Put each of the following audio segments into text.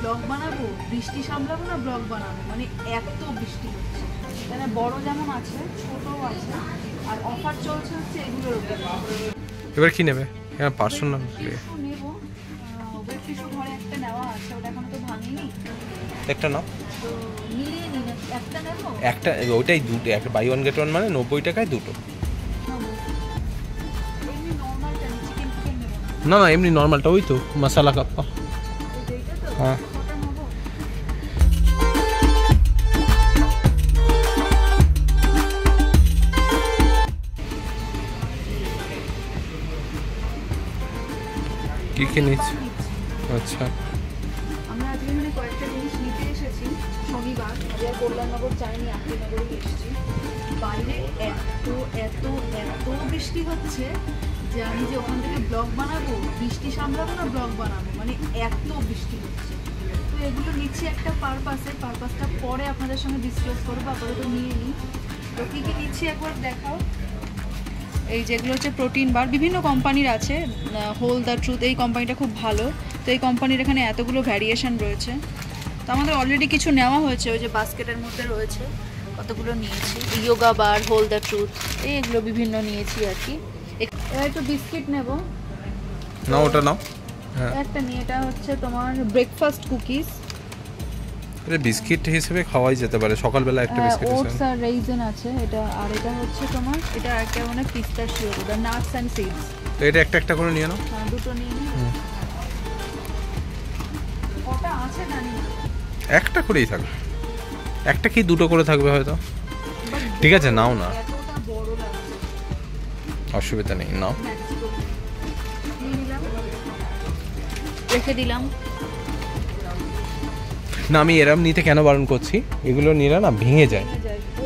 Blog বানাবো, বৃষ্টি সামলাবো না ব্লগ বানাবো, মানে এত বৃষ্টি হচ্ছে। এখানে বড় যেমন আছে, ছোটও আছে, আর অফার চলছে হচ্ছে এগুলোর উপরে। এবার কি নেবে? হ্যাঁ, পার্সোনাল নেবো। ওয়েট টিস্যু ঘরে একটা নেওয়া আছে, ওটা এখনো তো ভাঙিনি। একটা নাও, তো মিলিয়ে নিন, একটা নেবো। একটা ওইটাই দুটো, একটা বাই ওয়ান গেট ওয়ান মানে 90 টাকায় দুটো। এমনি নর্মালটা চিকেন চিকেন নেবো না না, এমনি নর্মালটা, ওই তো মশলা কাপ্পা। এইটা তো হ্যাঁ, ওটা নেবো। কি কি নিচ্ছি? আচ্ছা, আমরা আজকে মানে কয়েকটা জিনিস নিতে এসেছি। শনিবার বাজার কল্যাণনগর চাইনি, আত্মীয়নগরেই এসেছি। বাইরে এত এত এত বৃষ্টি হচ্ছে যে আমি যে ওখান থেকে ব্লগ বানাবো, বৃষ্টি সামলাবো না ব্লগ বানাবো, মানে এত বৃষ্টি হচ্ছে। তো এগুলো নিচ্ছি একটা পারপাসটা পরে আপনাদের সঙ্গে ডিসকাস করবো, আপাতত নিয়ে নিই। তো কী কী নিচ্ছি একবার দেখাও। এই যেগুলো হচ্ছে প্রোটিন বার, বিভিন্ন কোম্পানির আছে। হোল দ্য ট্রুথ এই কোম্পানিটা খুব ভালো। তো এই কোম্পানির এখানে এতগুলো ভ্যারিয়েশন রয়েছে। তো আমাদের অলরেডি কিছু নেওয়া হয়েছে, ওই যে বাস্কেটের মধ্যে রয়েছে, কতগুলো নিয়েছি। Yoga bar, whole the truth, এইগুলো বিভিন্ন নিয়েছি আর কি। এবার একটু বিস্কিট নেব। নাও ওটা নাও। হ্যাঁ, একটা নিয়ে, এটা হচ্ছে তোমার ব্রেকফাস্ট কুকিজ। এটা বিস্কিট হিসেবে খাওয়াই যেতে পারে সকালবেলা একটা বিস্কিট ওটস হিসেবে। আর রেইজন আছে এটা, আর এটা হচ্ছে তোমার, এটা একটা মানে পিস্তাশিও, ওটা নাটস অ্যান্ড সিডস। তো এটা একটা একটা করে নিয়ে নাও। হ্যাঁ, দুটো নিয়ে নিই। কটা আছে জানি না। একটা করেই থাকবে, একটা কি দুটো করে থাকবে হয়তো। ঠিক আছে, নাও না, এতটা বড় লাগছে। অসুবিধা নেই, নাও। নিয়ে নিলাম, রেখে দিলাম। না, আমি এরম নিতে কেন বারণ করছি, এগুলো নিলে না ভেঙে যায়।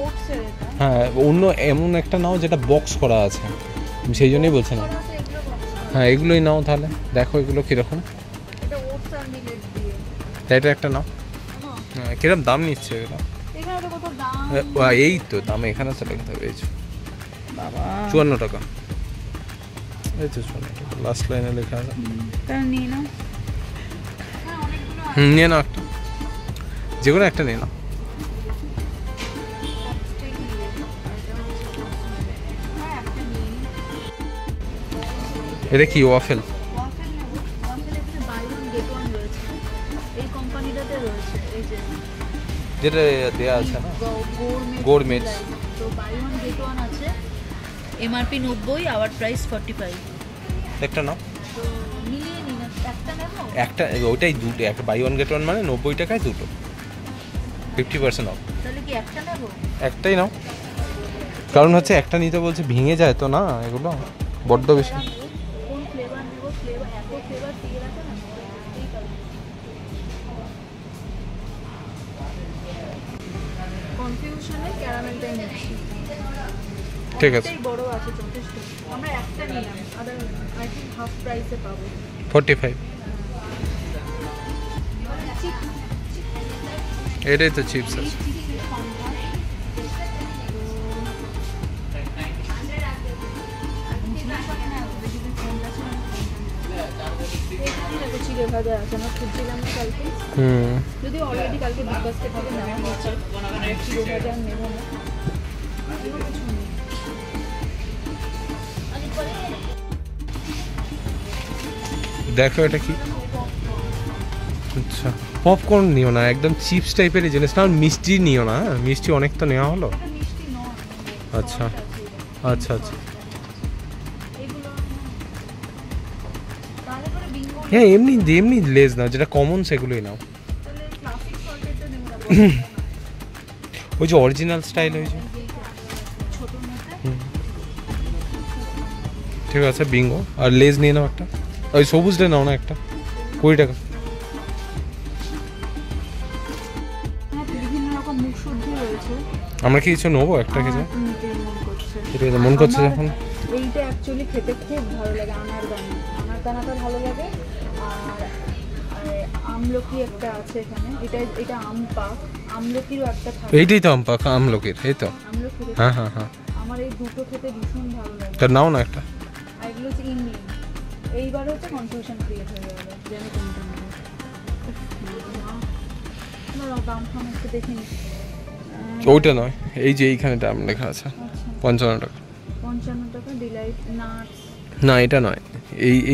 ওটসের এটা। হ্যাঁ, অন্য এমন একটা নাও যেটা বক্স করা আছে, আমি সেই জন্যই বলছি না। হ্যাঁ, এগুলোই নাও তাহলে, দেখো এগুলো কীরকম। এটা ওটস আর মিলেট দিয়ে। তাই এটা একটা নাও। হ্যাঁ, কিরম দাম নিচ্ছে এগুলো? এখানে তো কত দাম। এই তো দাম এখানে তো লেখা থাকবে, এই বাবা, 54 টাকা। এই তো 54 টাকা লাস্ট লাইনে লেখা আছে। তাহলে নিয়ে নাও। হ্যাঁ, অনেকগুলো আছে। নিয়ে নাও একটা, যে কোনো একটা নিয়ে নাও। হ্যাঁ, একটা নিয়ে নিই। এটা কি ওয়াফেল? ওয়াফেল নেবো। ওয়াফেল এখানে বাই ওয়ান গেট ওয়ান রয়েছে, এই কোম্পানিটাতে রয়েছে। এই যে যেটা দেয়া আছে না, গোরমেট গোরমেট। তো বাই ওয়ান গেট ওয়ান আছে। MRP 90, our price 45। একটা নাও, তো মিলিয়ে নিন, একটা নেবো। একটা ওইটাই দুটো, একটা বাই ওয়ান গেট ওয়ান মানে 90 টাকায় দুটো, 50% অফ। তাহলে কি একটা নেবো? একটাই নাও, কারণ হচ্ছে একটা নিতে বলছে ভেঙে যায় তো না, এগুলো বড্ড বেশি। কোন ফ্লেভার নেবো? ফ্লেভার এত ফ্লেভার দিয়ে রাখে না, বুঝতেই পারছি। কনফিউশনে ক্যারামেলটাই নিচ্ছি। ঠিক আছে, অনেকটাই বড় আছে, যথেষ্ট। আমরা একটা নিলাম, আদার আই থিঙ্ক হাফ প্রাইসে পাবো। 45। এটাই তো চিপস আছে। চিড়ে ভাজা আছে, আমরা খুঁজছিলাম না কালকে, যদি অলরেডি কালকে বিগ বাস্কেট থেকে নেওয়া হচ্ছে। চিড়ে ভাজা আর নেবো না। দেখো এটা কি। আচ্ছা, পপকর্ন নিও না, একদম চিপস টাইপের জিনিস না। আর মিষ্টি নিও না, হ্যাঁ মিষ্টি অনেক তো নেওয়া হলো। মিষ্টি নয়। আচ্ছা আচ্ছা আচ্ছা, তাহলে পরে বিঙ্গো। হ্যাঁ এমনি এমনি লেজ নাও, যেটা কমন সেগুলোই নাও। তাহলে ক্লাসিক সল্টেডটা নেব না, ওই যে অরিজিনাল স্টাইল হয়েছে। ছোটোর মধ্যে। ঠিক আছে, বিঙ্গো আর লেজ নিয়ে নাও একটা, ওই সবুজটা নাও না একটা, 20 টাকা। হ্যাঁ, বিভিন্ন রকম মুখ শুদ্ধি রয়েছে। আমরা কি কিছু নেবো একটা কিছু? নিতে মন করছে। ঠিক আছে, মন করছে যখন। এইটা অ্যাকচুয়ালি খেতে খুব ভালো লাগে, আনার দানাটা ভালো লাগে। আর আমলকি একটা আছে এখানে, এটা আম পাক, আমলকিরও একটা থাকে। এইটাই তো আমলকির, এই তো। আমলকির, হ্যাঁ হ্যাঁ হ্যাঁ, আমার এই দুটো খেতে ভীষণ ভালো লাগে। তা নাও না একটা। আর এগুলো হচ্ছে ইন্ডিয়ান। এইবার হচ্ছে কনফিউশন ক্রিয়েট হয়ে গেল যে আমি কোনটা নেবো। দাঁড়াও দাম ফাম একটু দেখে নি। ওইটা নয়, এই যে এইখানে দাম লেখা আছে আচ্ছা 55 টাকা। 55 টাকা ডিলাইট নাটস। না এটা নয়,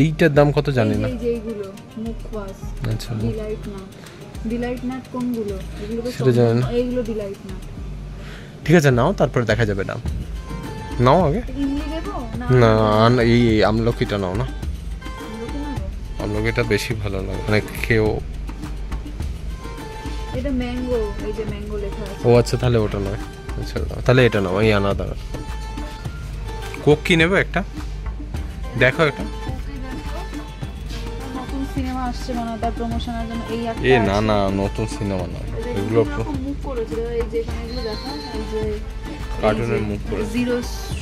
এইটার দাম কত জানি না। এই যে এইগুলো মুখবাস আচ্ছা ডিলাইট নাট। ডিলাইট নাট কোনগুলো? এগুলো তো সেটা জানি না। এইগুলো ডিলাইট নাট। ঠিক আছে নাও, তারপরে দেখা যাবে দাম। নাও আগে। ইমলি দেবো না এই আমলকিটা নাও না, আমলকি নেবো? আমলকিটা বেশি ভালো লাগে, মানে খেয়েও। এটা ম্যাঙ্গো, এই যে ম্যাঙ্গো লেখা আছে। ও আচ্ছা তাহলে ওটা নয়, আচ্ছা তাহলে এটা নাও, এই আনাদা। কোক কি নেবে একটা? দেখো একটা। নতুন সিনেমা আসছে মানে তার প্রমোশনের জন্য এই একটা। এ না না, নতুন সিনেমা না এগুলো, মুখ করেছে এই যে এখানে এগুলো দেখো, এই যে কার্টুনের মুখ করে। জিরো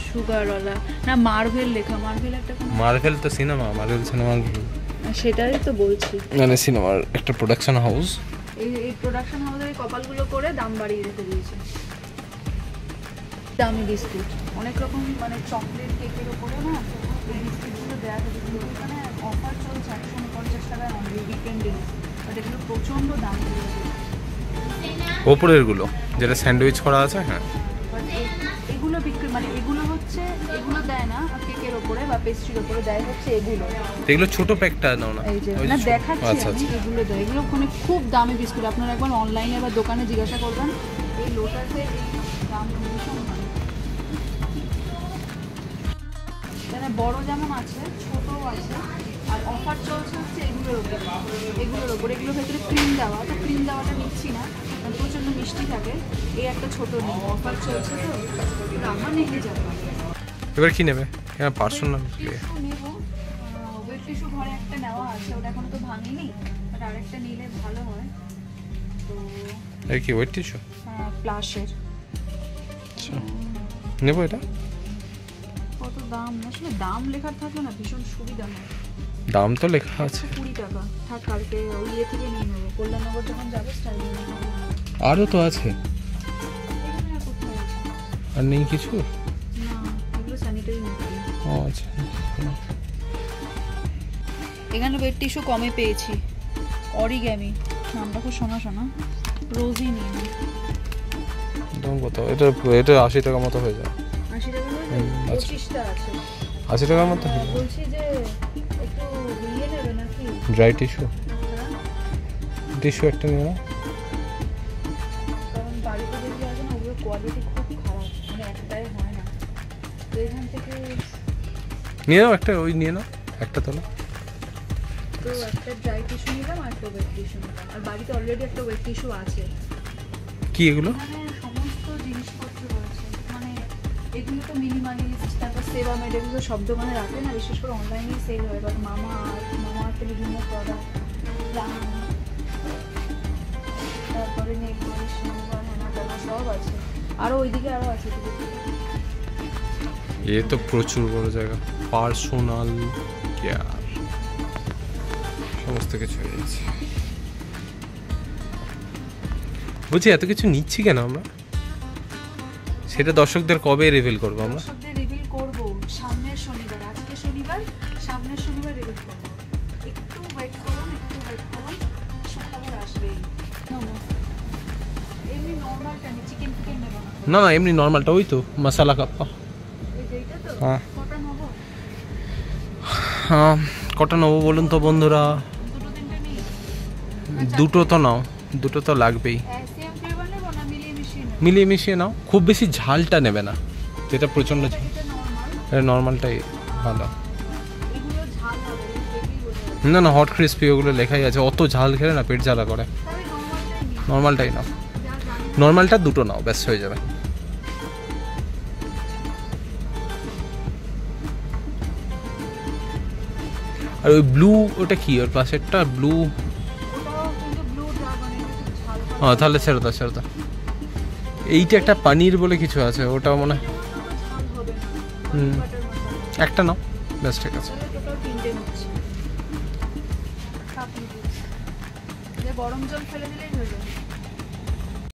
সুগার ওয়ালা না, মার্ভেল লেখা। মার্ভেল একটা কোনো, মার্ভেল তো সিনেমা, মার্ভেল সিনেমা সেটাই তো বলছি। মানে সিনেমার একটা প্রোডাকশন হাউস। এই প্রোডাকশন হাউসের কপালগুলো করে দাম বাড়িয়ে রেখে দিয়েছে। দামি বিস্কুট অনেক রকম, মানে চকলেট কেকের উপরে না এই বিস্কুটগুলো দেওয়া থাকে, কিন্তু এখানে অফার চলছে 149 টাকায় অনলি উইকেন্ডে। বাট এগুলো প্রচণ্ড দাম দিয়েছে। ওপরের গুলো যেটা স্যান্ডউইচ করা আছে, হ্যাঁ বাট এগুলো বিক্রি, মানে এগুলো হচ্ছে, এগুলো দেয় না কেকের ওপরে বা পেস্ট্রির ওপরে, দেয় হচ্ছে এগুলো। এগুলো ছোট প্যাকটা নাও না, এই যে ওই যে না ছোট। দেখাচ্ছি আচ্ছা আমি, আচ্ছা এগুলো দেয়। এগুলো ওখানে খুব দামি বিস্কুট, আপনারা একবার অনলাইনে বা দোকানে জিজ্ঞাসা করবেন। এই লোটাসের এই দাম ভীষণ ভালো। এখানে বড় যেমন আছে, ছোটও আছে। আর অফার চলছে হচ্ছে এগুলোর উপরে, এগুলোর উপরে। এগুলোর ভেতরে ক্রিম দেওয়া, তো ক্রিম দেওয়াটা নিচ্ছি না, কারণ প্রচণ্ড মিষ্টি থাকে। এই একটা ছোট নিই, অফার চলছে তো আমার নিয়ে যাবে। এবার কি নেবে? হ্যাঁ পার্সোনাল টিস্যু নেবো, ওয়েট টিস্যু ঘরে একটা নেওয়া আছে, ওটা এখনো তো ভাঙিনি, বাট আরেকটা নিলে ভালো হয়। তো এই কি ওয়েট টিস্যু? প্লাসের। আচ্ছা নেবো এটা। কত দাম? আসলে দাম লেখার থাকলে না ভীষণ সুবিধা হয়। দাম তো লেখা আছে। 20 টাকা থাক, কালকে ওই ইয়ে থেকে নিয়ে নেবো, কল্যাণনগর যখন যাবো স্টাইলে নিয়ে নেবো। আরও তো আছে, এখানে আর কোথায় আছে? আর নেই কিছু? না, এগুলো স্যানিটারি ন্যাপকিন। ও আচ্ছা এখানে ওয়েট টিস্যু কমে পেয়েছি, অরিগ্যামি নামটা খুব শোনা শোনা। রোজই নিয়ে নিই। দাম কত? এটা এটা 80 টাকা মতো হয়ে যায়। 80 টাকা হয়ে হুম, যায়? আচ্ছা। 25টা আছে। 80 টাকার মতো হয়ে যায়। বলছি যে একটু ইয়ে নেবে নাকি? ড্রাই টিস্যু, হ্যাঁ, টিস্যু একটা নিয়ে নাও। কারণ বাড়িতে যেগুলো আছে না ওগুলোর কোয়ালিটি খুব খারাপ, মানে একটাই হয় না। তো এখান থেকে নিয়ে নাও একটা, ওই নিয়ে নাও একটা তোলো। তো একটা ড্রাই টিস্যু নিলাম আর একটা ওয়েট টিস্যু নিলাম। আর বাড়িতে অলরেডি একটা ওয়েট টিস্যু আছে। কি এগুলো? মানে সমস্ত জিনিসপত্র রয়েছে, মানে এগুলো তো মিনিমালিস্ট, তারপর সেবামেড, এগুলো সব দোকানে রাখে না, বিশেষ করে অনলাইনেই সেল হয়। এবার মামা আর্থ বিভিন্ন প্রোডাক্ট, তারপরে নেল পলিশ, হেনা তেনা সব আছে। আরও ওইদিকে আরও আছে। এ তো প্রচুর বড় জায়গা, পার্সোনাল কেয়ার সমস্ত কিছু হয়ে গেছে। বলছি এত কিছু নিচ্ছি কেন আমরা? সেটা দর্শকদের কবে রিভিল করবো আমরা? দর্শকদের রিভিল করব সামনের শনিবার। আজকে শনিবার, সামনের শনিবার রিভিল করব। একটু ওয়েট করুন, একটু ওয়েট করুন, সুখবর আসবেই। এমনি নর্মালটা নি, চিকেন টিকেন নেব না। না না এমনি নর্মালটা, ওই তো মশালা কাপ্পা। এই যে এইটা তো? হ্যাঁ। কটা নেবো? হ্যাঁ কটা নেবো বলুন তো বন্ধুরা? দুটো তিনটে নিই? দুটো তো নাও, দুটো তো লাগবেই। সেম ফ্লেভার নেবো না মিলিয়ে মিশিয়ে নেবো? মিলিয়ে মিশিয়ে নাও, খুব বেশি ঝালটা নেবে না, যেটা প্রচণ্ড ঝাল। এটা নর্মাল, এটা নর্মালটাই ভালো। এগুলো ঝাল হবে, দেখেই বোঝা যাবে। না না হট ক্রিস্পি ওগুলো লেখাই আছে, অত ঝাল খেলে না পেট জ্বালা করে। তবে নর্মালটাই নিই, নর্মালটাই নাও, যা জানি। নর্মালটা দুটো নাও, ব্যাস হয়ে যাবে। আর ওই ব্লু ওটা কি, ওর পাশেরটা ব্লু? ওটাও কিন্তু ব্লু ড্রাগন, এটা একটু ঝাল হবে। হ্যাঁ তাহলে ছেড়ে দাও ছেড়ে দাও। এইটা একটা পানির বলে কিছু আছে, ওটাও মনে হয়। ঝাল হবে না, হুম। বাটার মশলা। একটা নাও, ব্যাস ঠিক আছে। তাহলে টোটাল 3টে নিচ্ছি। কাপ নিচ্ছি। যে গরম জল ফেলে দিলেই হয়ে যাবে।